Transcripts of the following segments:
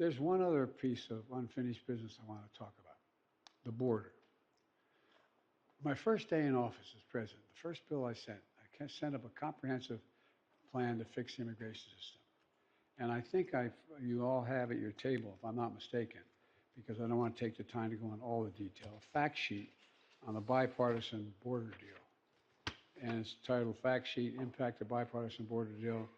There's one other piece of unfinished business I want to talk about, the border. My first day in office as president, the first bill I sent up a comprehensive plan to fix the immigration system. And I think you all have at your table, if I'm not mistaken, because I don't want to take the time to go into all the detail, a fact sheet on the bipartisan border deal. And it's titled Fact Sheet, Impact of Bipartisan Border Deal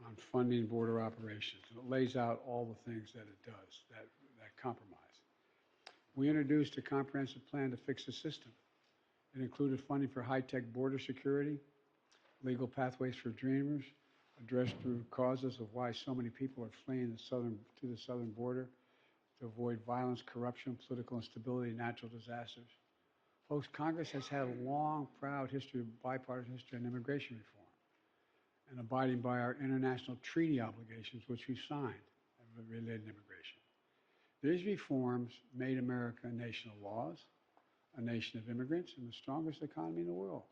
on Funding Border Operations. And it lays out all the things that it does, that compromise. We introduced a comprehensive plan to fix the system. It included funding for high-tech border security, legal pathways for dreamers, addressed the root causes of why so many people are fleeing to the southern border to avoid violence, corruption, political instability, natural disasters. Folks, Congress has had a long, proud history of bipartisan history on immigration reform and abiding by our international treaty obligations, which we signed related to immigration. These reforms made America a nation of laws, a nation of immigrants, and the strongest economy in the world.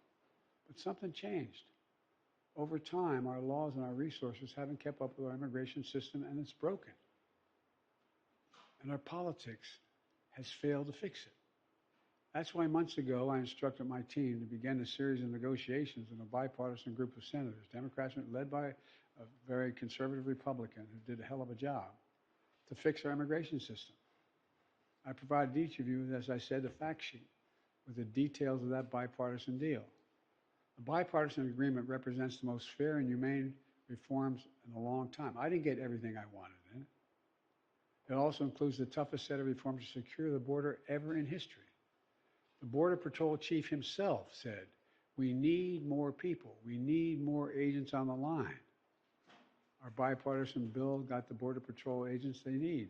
But something changed. Over time, our laws and our resources haven't kept up with our immigration system, and it's broken. And our politics has failed to fix it. That's why months ago I instructed my team to begin a series of negotiations in a bipartisan group of senators, Democrats led by a very conservative Republican who did a hell of a job, to fix our immigration system. I provided each of you, as I said, a fact sheet with the details of that bipartisan deal. The bipartisan agreement represents the most fair and humane reforms in a long time. I didn't get everything I wanted in it. It also includes the toughest set of reforms to secure the border ever in history. The Border Patrol chief himself said, we need more people. We need more agents on the line. Our bipartisan bill got the Border Patrol agents they need.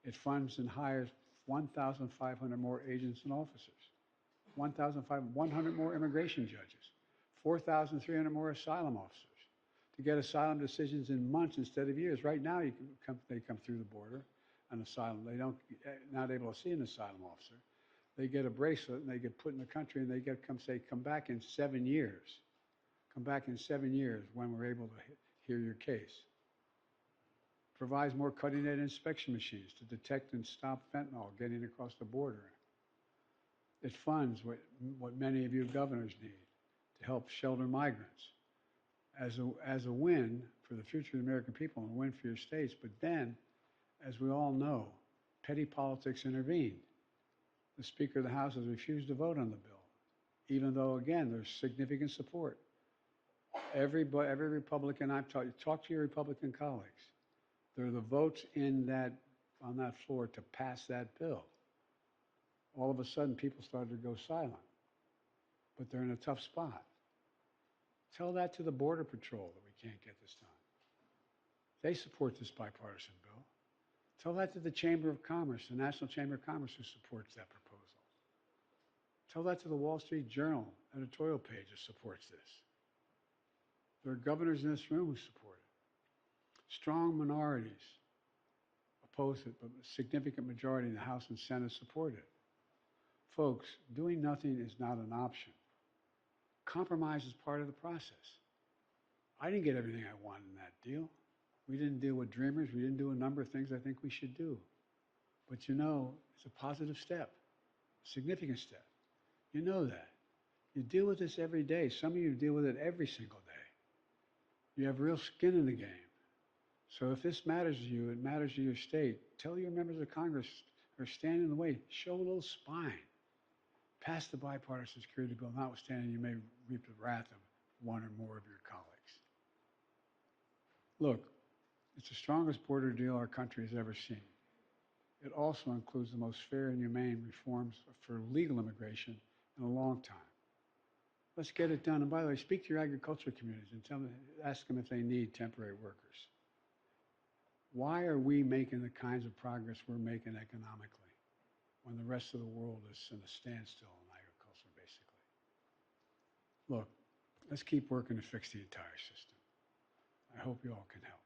It funds and hires 1,500 more agents and officers, 100 more immigration judges, 4,300 more asylum officers to get asylum decisions in months instead of years. Right now, they come through the border on asylum. They not able to see an asylum officer. They get a bracelet and they get put in the country and they come back in 7 years. Come back in 7 years when we're able to hear your case. Provides more cutting-edge inspection machines to detect and stop fentanyl getting across the border. It funds what many of you governors need to help shelter migrants as a win for the future of the American people and a win for your states. But then, as we all know, petty politics intervened. The Speaker of the House has refused to vote on the bill, even though, again, there's significant support. Every Republican I've talked to your Republican colleagues. There are the votes on that floor to pass that bill. All of a sudden, people started to go silent, but they're in a tough spot. Tell that to the Border Patrol that we can't get this done. They support this bipartisan bill. Tell that to the Chamber of Commerce, the National Chamber of Commerce, who supports that proposal. Tell that to the Wall Street Journal editorial page that supports this. There are governors in this room who support it. Strong minorities oppose it, but a significant majority in the House and Senate support it. Folks, doing nothing is not an option. Compromise is part of the process. I didn't get everything I wanted in that deal. We didn't deal with dreamers. We didn't do a number of things I think we should do. But you know, it's a positive step, a significant step. You know that. You deal with this every day. Some of you deal with it every single day. You have real skin in the game. So if this matters to you, it matters to your state, tell your members of Congress or stand in the way. Show a little spine. Pass the bipartisan security bill, notwithstanding you may reap the wrath of one or more of your colleagues. Look, it's the strongest border deal our country has ever seen. It also includes the most fair and humane reforms for legal immigration in a long time. Let's get it done. And by the way, speak to your agricultural communities and ask them if they need temporary workers. Why are we making the kinds of progress we're making economically when the rest of the world is in a standstill in agriculture, basically? Look, let's keep working to fix the entire system. I hope you all can help.